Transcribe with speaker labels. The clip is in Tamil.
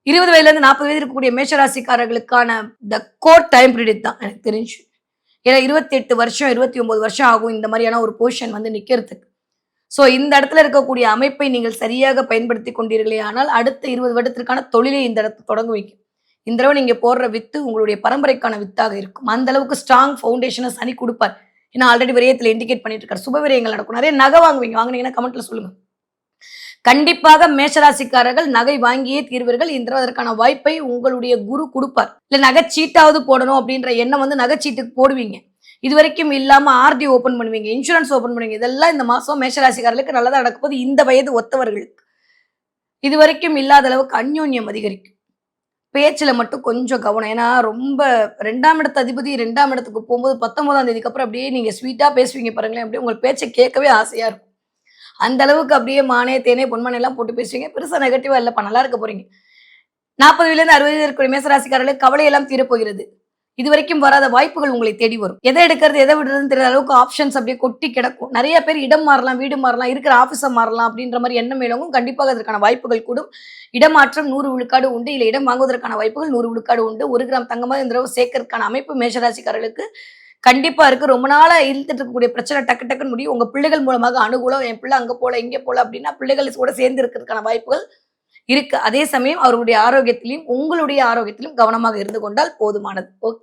Speaker 1: 20 வயதுலேருந்து 40 வயது இருக்கக்கூடிய மேஷராசிக்காரர்களுக்கான த கோர் டைம் பீரியட் தான் எனக்கு தெரிஞ்சு. ஏன்னா 28 வருஷம், 29 வருஷம் ஆகும் இந்த மாதிரியான ஒரு பொசிஷன் வந்து நிக்கிறதுக்கு. ஸோ இந்த இடத்துல இருக்கக்கூடிய அமைப்பை நீங்கள் சரியாக பயன்படுத்தி கொண்டீர்களே ஆனால், அடுத்த 20 வருடத்திற்கான தொழிலை இந்த இடத்துல தொடங்குவீங்க. இந்த தடவ நீங்க போடுற வித்து உங்களுடைய பரம்பரைக்கான வித்தாக இருக்கும். அந்த அளவுக்கு ஸ்ட்ராங் ஃபவுண்டேஷன சனி குடுப்பார். ஏன்னா ஆல்ரெடி விரயத்துல இண்டிகேட் பண்ணிட்டு இருக்காரு. சுப விரயங்கள் நடக்கும். நெறைய நகை வாங்குவீங்க. வாங்குனீங்கன்னா கமெண்ட்ல சொல்லுங்க. கண்டிப்பாக மேஷராசிக்காரர்கள் நகை வாங்கியே தீர்வீர்கள். இந்த அதற்கான வாய்ப்பை உங்களுடைய குரு குடுப்பார். இல்ல நகைச்சீட்டாவது போடணும் அப்படின்ற எண்ணம் வந்து நகைச்சீட்டுக்கு போடுவீங்க. இதுவரைக்கும் இல்லாம ஆர்டி ஓப்பன் பண்ணுவீங்க, இன்சூரன்ஸ் ஓப்பன் பண்ணுவீங்க. இதெல்லாம் இந்த மாசம் மேஷராசிக்காரர்களுக்கு நல்லதா நடக்கும்போது இந்த வயது ஒத்தவர்களுக்கு. இதுவரைக்கும் இல்லாத அளவுக்கு அந்யோன்யம் அதிகரிக்கும். பேச்சுல மட்டும் கொஞ்சம் கவனம். ஏன்னா ரொம்ப 2ஆம் இடத்து அதிபதி 2ஆம் இடத்துக்கு போகும்போது 19ஆம் தேதிக்கு அப்புறம் அப்படியே நீங்க ஸ்வீட்டா பேசுவீங்க பாருங்களேன். அப்படியே உங்க பேச்ச கேட்கவே ஆசையா இருக்கும். அந்த அளவுக்கு அப்படியே மானே, தேனே, பொன்மானே எல்லாம் போட்டு பேசுவீங்க. பெருசா நெகட்டிவா இல்லப்பா நல்லா இருக்க போறீங்க. 40 வயதிலிருந்து 60 வயது இருக்கக்கூடிய மேசராசிக்காரர்களுக்கு கவலை எல்லாம் தீரப்போகிறது. இதுவரைக்கும் வராத வாய்ப்புகள் உங்களை தேடி வரும். எத எடுக்கிறது, எத விடுறதுன்னு தெரியாத அளவுக்கு ஆப்ஷன்ஸ் அப்படியே கொட்டி கிடக்கும். நெறைய பேர் இடம் மாறலாம், வீடு மாறலாம், இருக்கிற ஆபீஸ மாறலாம் அப்படின்ற மாரி எண்ணம் மேலோங்கும். கண்டிப்பாக அதற்கான வாய்ப்புகள் கூடும். இடமாற்றம் 100 விழுக்காடு உண்டு. இல்ல இடம் வாங்குவதற்கான வாய்ப்புகள் 100 விழுக்காடு உண்டு. 1 கிராம் தங்கமா இந்த தடவ சேர்க்கறதுக்கான அமைப்பு மேஷராசிக்காரர்களுக்கு கண்டிப்பா இருக்கு. ரொம்ப நாளா இழுத்துட்டு இருக்கக்கூடிய பிரச்சனை டக்கு டக்குன்னு முடியும். உங்க பிள்ளைகள் மூலமாக அனுகூலம். என் பிள்ளை அங்க போல, இங்க போல அப்படின்னா பிள்ளைகள் கூட சேர்ந்து இருக்கிறதுக்கான வாய்ப்புகள் இருக்கு. அதே சமயம் அவருடைய ஆரோக்கியத்திலும், உங்களுடைய ஆரோக்கியத்திலும் கவனமாக இருந்து கொண்டால் போதுமானது.